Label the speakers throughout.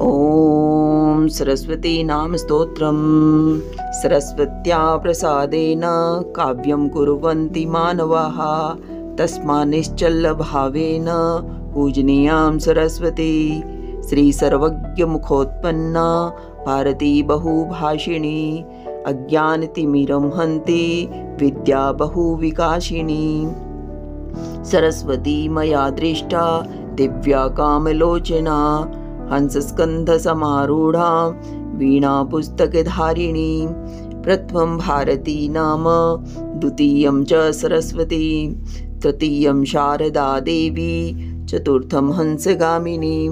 Speaker 1: ॐ सरस्वती नाम स्तोत्रम्। सरस्वत्या प्रसादेन काव्यं कुर्वन्ति मानवाः, तस्मात् निश्चलभावेन पूजनीयां सरस्वती। श्रीसर्वज्ञमुखोत्पन्ना भारती बहुभाषिणी, अज्ञानतिमिरं हन्ति विद्या बहुविकासिनी। सरस्वती मया दृष्टा दिव्या कामलोचना, हंसस्कन्धसमारूढा वीणापुस्तकधारिणी। प्रथमं भारती नाम, द्वितीयं च सरस्वती, तृतीयं शारदा देवी, चतुर्थं हंसगामिनी,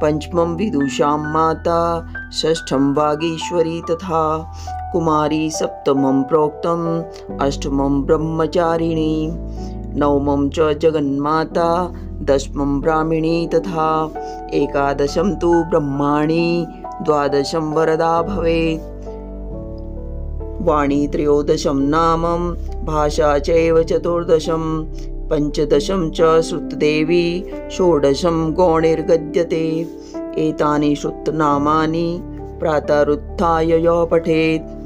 Speaker 1: पंचमं विदुषां माता, षष्ठं वागीश्वरी तथा कुमारी, सप्तमं प्रोक्तम्, अष्टमं ब्रह्मचारिणी, नवमं च जगन्माता, दशमं ब्राह्मणी तथा एकादशं तु ब्रह्माणी, द्वादशं वरदा भवेत्। वाणी त्रयोदशं नामं, भाषा चैव चतुर्दशं, पंचदशं च श्रुतदेवी, षोडशं गौणिर्गद्यते। एतानि श्रुतनामानि प्रातरुत्थाय यो पठेत्,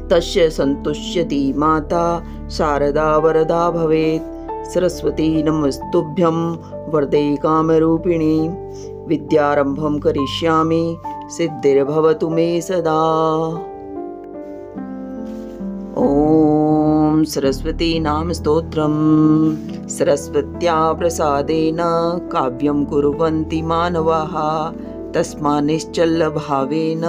Speaker 1: तस्य सन्तुष्यति माता शारदा वरदा भवेत्। सरस्वती नमस्तुभ्यं वरदे कामरूपिणी, विद्यारम्भं करिष्यामि सिद्धिर्भवतु मे सदा। ॐ सरस्वती नाम स्तोत्रम्। सरस्वत्या प्रसादेन काव्यं कुर्वन्ति मानवाः, तस्मात् निश्चलभावेन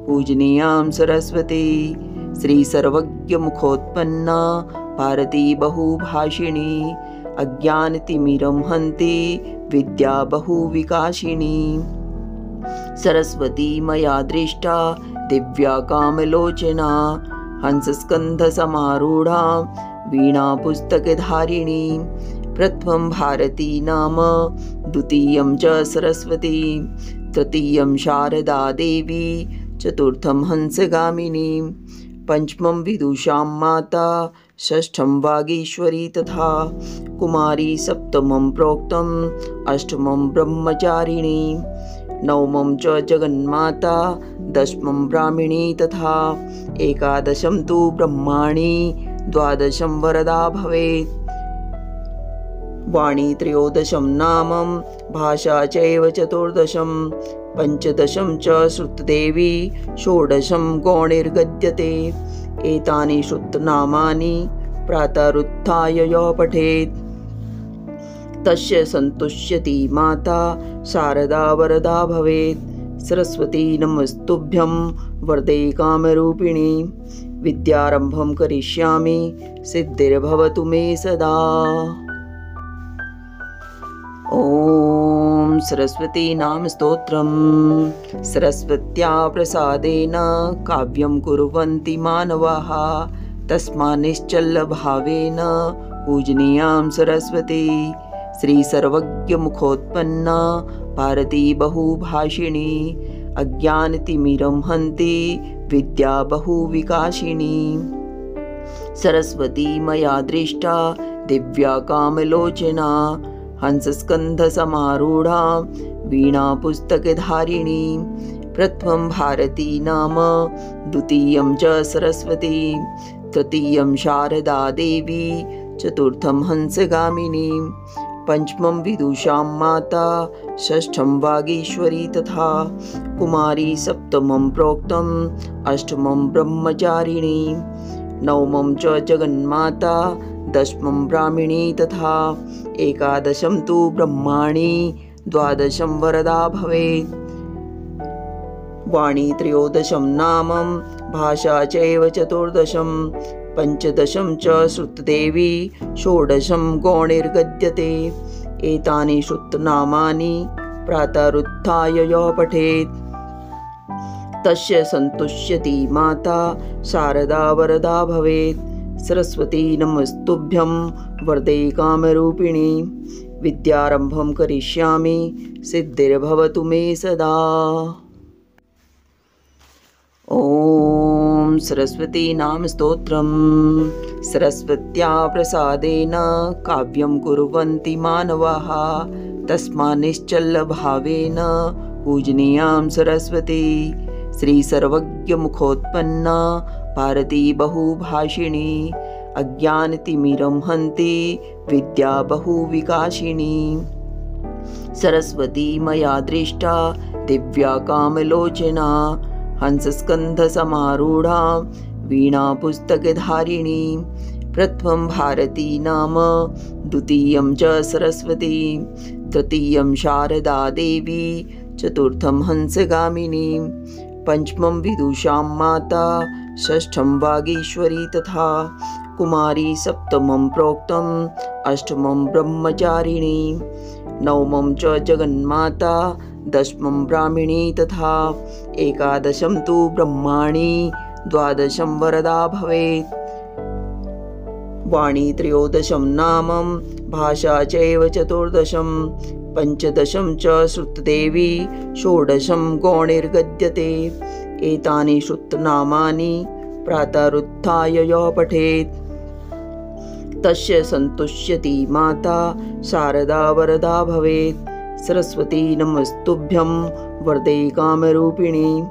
Speaker 1: पूजनीयां सरस्वती। श्रीसर्वज्ञमुखोत्पन्ना भारती बहुभाषिणी, अज्ञानतिमिरं हन्ति विद्या बहुविकासिनी। सरस्वती मया दृष्टा दिव्या कामलोचना, हंसस्कन्धसमारूढा वीणापुस्तकधारिणी। प्रथमं भारती नाम, द्वितीयं च सरस्वती, तृतीयं शारदा देवी, चतुर्थं हंसगामिनी, पंचमं विदुषां माता, षष्ठं वागीश्वरी तथा कुमारी, सप्तमं प्रोक्तम्, अष्टमं ब्रह्मचारिणी, नवमं च जगन्माता, दशमं ब्राह्मणी तथा एकादशं तु ब्रह्माणी, द्वादशं वरदा भवेत्। वाणी त्रयोदशं नामं, भाषा चैव चतुर्दशं, पंचदशं च श्रुतदेवी, षोडशं गौणिर्गद्यते। एतानि श्रुतनामानि प्रातरुत्थाय यो पठेत्, तस्य सन्तुष्यति माता शारदा वरदा भवेत्। सरस्वती नमस्तुभ्यं वरदे कामरूपिणी, विद्यारम्भं करिष्यामि सिद्धिर्भवतु मे सदा। ॐ सरस्वती नाम स्तोत्रम्। सरस्वत्या प्रसादेन काव्यं कुर्वन्ति मानवाः, तस्मात् निश्चलभावेन पूजनीयां सरस्वती। श्रीसर्वज्ञमुखोत्पन्ना भारती बहुभाषिणी, अज्ञानतिमिरं हन्ति विद्या बहुविकासिनी। सरस्वती मया दृष्टा दिव्या कामलोचना, हंसस्कन्धसमारूढा वीणापुस्तकधारिणी। प्रथमं भारती नाम, द्वितीयं च सरस्वती, तृतीयं शारदा देवी, चतुर्थं हंसगामिनी, पंचमं विदुषां माता, षष्ठं वागीश्वरी तथा कुमारी, सप्तमं प्रोक्तम्, अष्टमं ब्रह्मचारिणी, नवमं च जगन्माता, दशमं ब्राह्मणी तथा एकादशं तु ब्रह्माणी, द्वादशं वरदा भवेत्। वाणी त्रयोदशं नामं, भाषा चैव चतुर्दशं, पंचदशं च श्रुतदेवी, षोडशं गौणिर्गद्यते। एतानि श्रुतनामानि प्रातरुत्थाय यो पठेत्, तस्य सन्तुष्यति माता शारदा वरदा भवेत्। सरस्वती नमस्तुभ्यं वरदे कामरूपिणी, विद्यारम्भं करिष्यामि सिद्धिर्भवतु मे सदा। ॐ सरस्वती नाम स्तोत्रम्। सरस्वत्या प्रसादेन काव्यं कुर्वन्ति मानवाः, तस्मात् निश्चलभावेन पूजनीयां सरस्वती। श्रीसर्वज्ञमुखोत्पन्ना भारती बहुभाषिणी। अज्ञानतिमिरं हन्ति विद्या बहुविकासिनी। सरस्वती मया दृष्टा दिव्या कामलोचना। हंसस्कन्धसमारूढा वीणापुस्तकधारिणी। प्रथमं भारती नाम, द्वितीयं च सरस्वती, तृतीयं शारदा देवी, चतुर्थं हंसगामिनी, पंचमं विदुषां माता, षष्ठं वागीश्वरी तथा कुमारी, सप्तमं प्रोक्तम्, अष्टमं ब्रह्मचारिणी, नवमं च जगन्माता, दशमं ब्राह्मणी तथा एकादशं तु ब्रह्माणी, द्वादशं वरदा भवेत्। वाणी त्रयोदशं नामं, भाषा चैव चतुर्दशं, पंचदशं च श्रुतदेवी, षोडशं गौणिर्गद्यते। एतानि श्रुतनामानि प्रातरुत्थाय यः पठेत् तस्य सन्तुष्यति माता, शारदा वरदा भवेत्। सरस्वती नमस्तुभ्यं वरदे कामरूपिणी।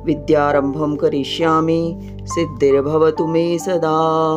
Speaker 1: विद्यारम्भं करिष्यामि, सिद्धिर्भवतु मे सदा।